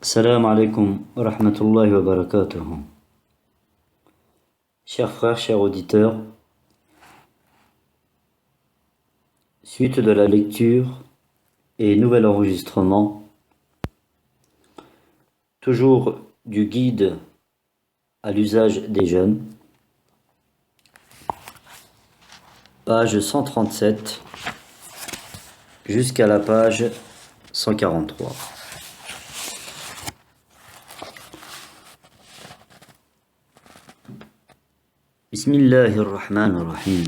Salam alaikum wa rahmatullahi wa barakatuh. Chers frères, chers auditeurs, suite de la lecture et nouvel enregistrement, toujours du guide à l'usage des jeunes, page 137 jusqu'à la page 143. Bismillahirrahmanirrahim.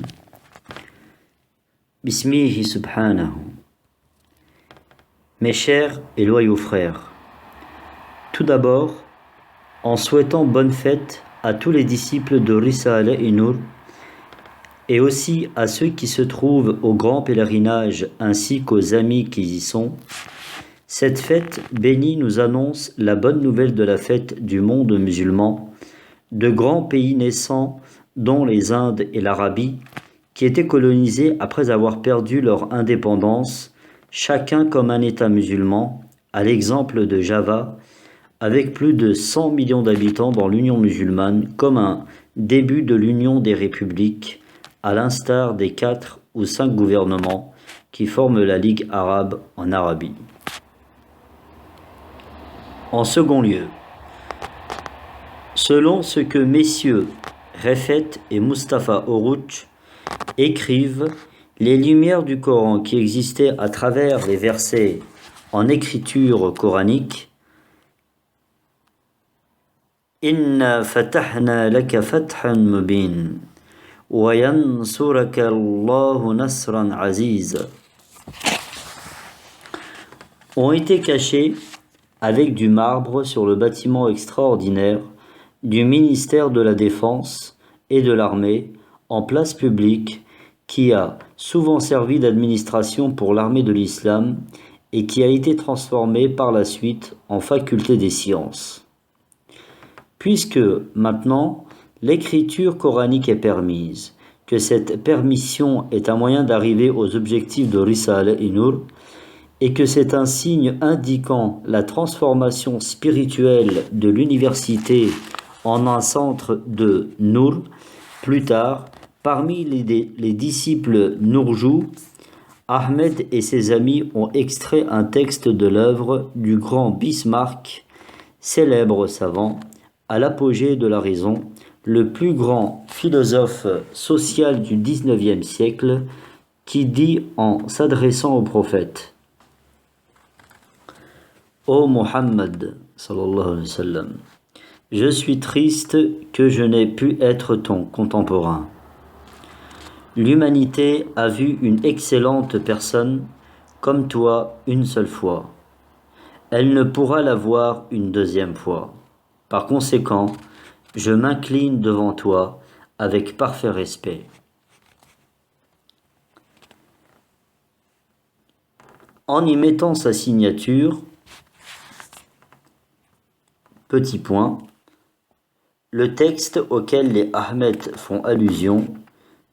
Bismihi subhanahu. Mes chers et loyaux frères, tout d'abord, en souhaitant bonne fête à tous les disciples de Risale et Nour, et aussi à ceux qui se trouvent au grand pèlerinage ainsi qu'aux amis qui y sont, cette fête bénie nous annonce la bonne nouvelle de la fête du monde musulman, de grands pays naissants dont les Indes et l'Arabie, qui étaient colonisés après avoir perdu leur indépendance, chacun comme un État musulman, à l'exemple de Java, avec plus de 100 millions d'habitants dans l'Union musulmane, comme un début de l'Union des républiques, à l'instar des 4 ou 5 gouvernements qui forment la Ligue arabe en Arabie. En second lieu, selon ce que messieurs Refet et Mustafa Oruç écrivent, les lumières du Coran qui existaient à travers les versets en écriture coranique « Inna fatahna laka fathan mubin wa yansuraka Allahu nasran aziz » ont été cachées avec du marbre sur le bâtiment extraordinaire du ministère de la Défense et de l'Armée en place publique qui a souvent servi d'administration pour l'armée de l'islam et qui a été transformé par la suite en faculté des sciences. Puisque maintenant l'écriture coranique est permise, que cette permission est un moyen d'arriver aux objectifs de Risale et Nour, et que c'est un signe indiquant la transformation spirituelle de l'université en un centre de Nour, plus tard, parmi les disciples Nourjou, Ahmed et ses amis ont extrait un texte de l'œuvre du grand Bismarck, célèbre savant, à l'apogée de la raison, le plus grand philosophe social du XIXe siècle, qui dit en s'adressant au prophète: Ô Muhammad, sallallahu alayhi wa sallam, je suis triste que je n'ai pu être ton contemporain. L'humanité a vu une excellente personne comme toi une seule fois. Elle ne pourra la voir une deuxième fois. Par conséquent, je m'incline devant toi avec parfait respect. En y mettant sa signature, petit point, le texte auquel les Ahmed font allusion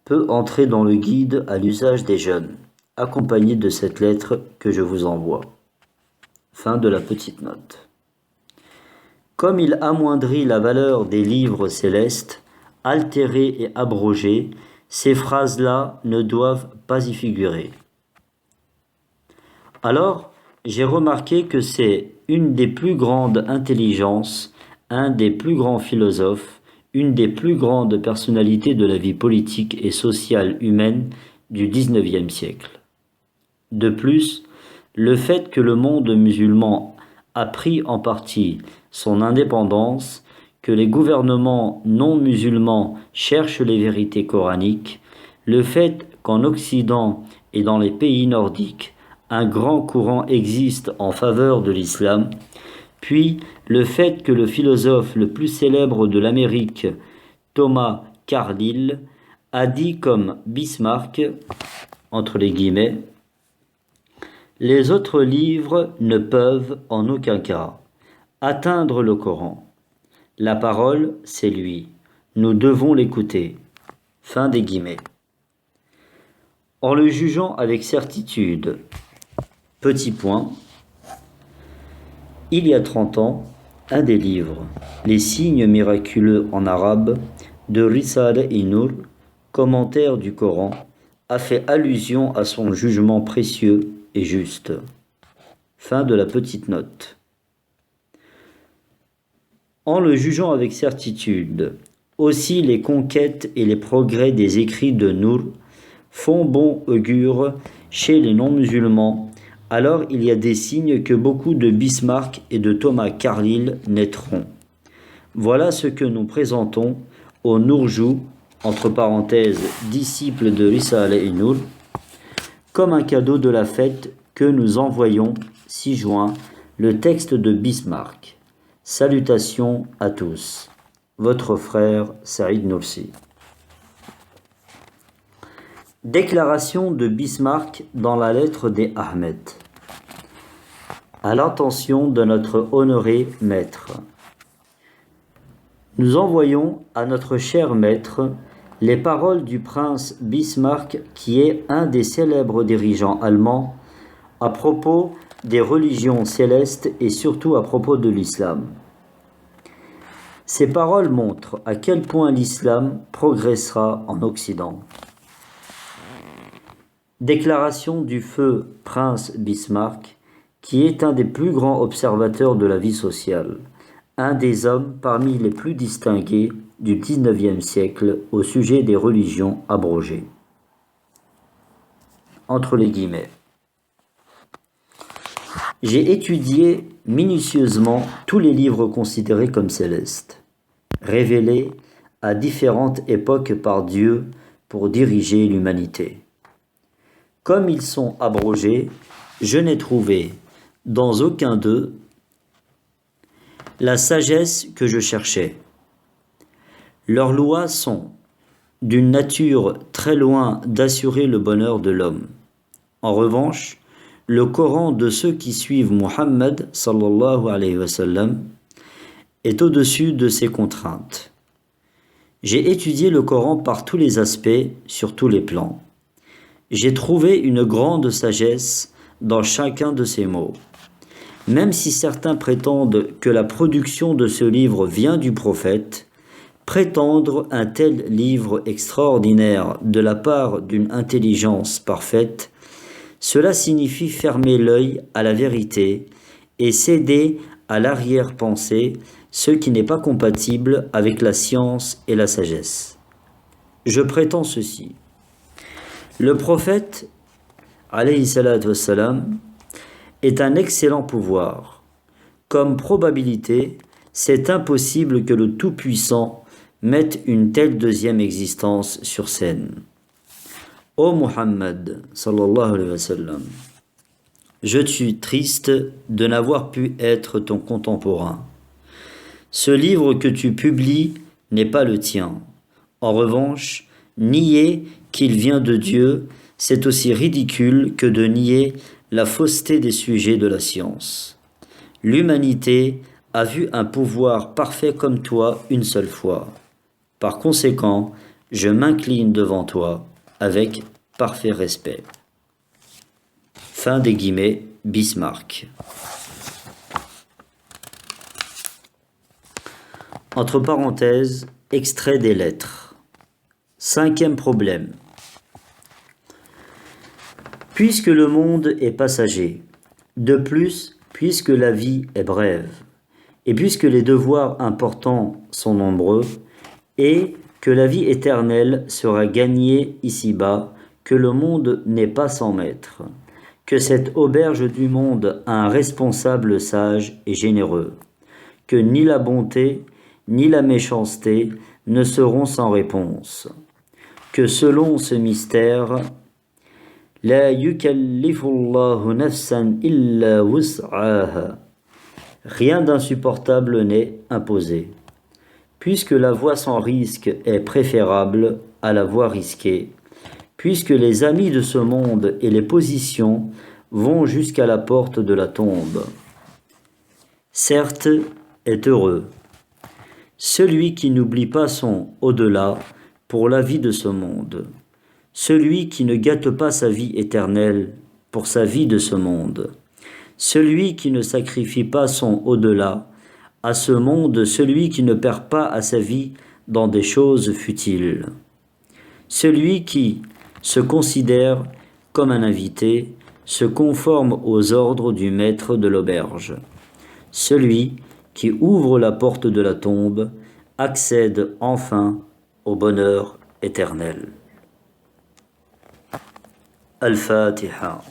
peut entrer dans le guide à l'usage des jeunes, accompagné de cette lettre que je vous envoie. Fin de la petite note. Comme il amoindrit la valeur des livres célestes, altérés et abrogés, ces phrases-là ne doivent pas y figurer. Alors, j'ai remarqué que c'est une des plus grandes intelligences, un des plus grands philosophes, une des plus grandes personnalités de la vie politique et sociale humaine du XIXe siècle. De plus, le fait que le monde musulman a pris en partie son indépendance, que les gouvernements non musulmans cherchent les vérités coraniques, le fait qu'en Occident et dans les pays nordiques, un grand courant existe en faveur de l'islam, puis le fait que le philosophe le plus célèbre de l'Amérique, Thomas Carlyle, a dit comme Bismarck, entre les guillemets, « Les autres livres ne peuvent en aucun cas atteindre le Coran. La parole, c'est lui. Nous devons l'écouter. » Fin des guillemets. En le jugeant avec certitude, petit point, Il y a 30 ans, un des livres, Les signes miraculeux en arabe, de Risale-i-Nur, commentaire du Coran, a fait allusion à son jugement précieux et juste. Fin de la petite note. En le jugeant avec certitude, aussi les conquêtes et les progrès des écrits de Nur font bon augure chez les non-musulmans, alors il y a des signes que beaucoup de Bismarck et de Thomas Carlyle naîtront. Voilà ce que nous présentons au Nourjou, entre parenthèses, disciple de Risale-i-Nur, comme un cadeau de la fête que nous envoyons, 6 juin, le texte de Bismarck. Salutations à tous. Votre frère Saïd Nursi. Déclaration de Bismarck dans la lettre des Ahmed. À l'intention de notre honoré maître. Nous envoyons à notre cher maître les paroles du prince Bismarck, qui est un des célèbres dirigeants allemands, à propos des religions célestes et surtout à propos de l'islam. Ces paroles montrent à quel point l'islam progressera en Occident. Déclaration du feu prince Bismarck, qui est un des plus grands observateurs de la vie sociale, un des hommes parmi les plus distingués du XIXe siècle au sujet des religions abrogées. Entre les guillemets. J'ai étudié minutieusement tous les livres considérés comme célestes, révélés à différentes époques par Dieu pour diriger l'humanité. Comme ils sont abrogés, je n'ai trouvé dans aucun d'eux la sagesse que je cherchais. Leurs lois sont d'une nature très loin d'assurer le bonheur de l'homme. En revanche, le Coran de ceux qui suivent Muhammad sallallahu alayhi wa sallam est au-dessus de ces contraintes. J'ai étudié le Coran par tous les aspects, sur tous les plans. J'ai trouvé une grande sagesse dans chacun de ces mots. Même si certains prétendent que la production de ce livre vient du prophète, prétendre un tel livre extraordinaire de la part d'une intelligence parfaite, cela signifie fermer l'œil à la vérité et céder à l'arrière-pensée, ce qui n'est pas compatible avec la science et la sagesse. Je prétends ceci. Le prophète, alayhi salatu wassalam, est un excellent pouvoir. Comme probabilité, c'est impossible que le Tout-Puissant mette une telle deuxième existence sur scène. Ô Muhammad, sallallahu alayhi wa sallam, je suis triste de n'avoir pu être ton contemporain. Ce livre que tu publies n'est pas le tien. En revanche, nier qu'il vient de Dieu, c'est aussi ridicule que de nier la fausseté des sujets de la science. L'humanité a vu un pouvoir parfait comme toi une seule fois. Par conséquent, je m'incline devant toi avec parfait respect. Fin des guillemets, Bismarck. Entre parenthèses, extrait des lettres. 5e problème. Puisque le monde est passager, de plus, puisque la vie est brève, et puisque les devoirs importants sont nombreux, et que la vie éternelle sera gagnée ici-bas, que le monde n'est pas sans maître, que cette auberge du monde a un responsable sage et généreux, que ni la bonté ni la méchanceté ne seront sans réponse, que selon ce mystère, la yukallifullahu nafsan illa wus'aha, rien d'insupportable n'est imposé, puisque la voie sans risque est préférable à la voie risquée, puisque les amis de ce monde et les positions vont jusqu'à la porte de la tombe. Certes est heureux celui qui n'oublie pas son au-delà pour la vie de ce monde, celui qui ne gâte pas sa vie éternelle pour sa vie de ce monde, celui qui ne sacrifie pas son au-delà à ce monde, celui qui ne perd pas à sa vie dans des choses futiles. Celui qui se considère comme un invité, se conforme aux ordres du maître de l'auberge. Celui qui ouvre la porte de la tombe accède enfin au bonheur éternel. Al-Fatiha.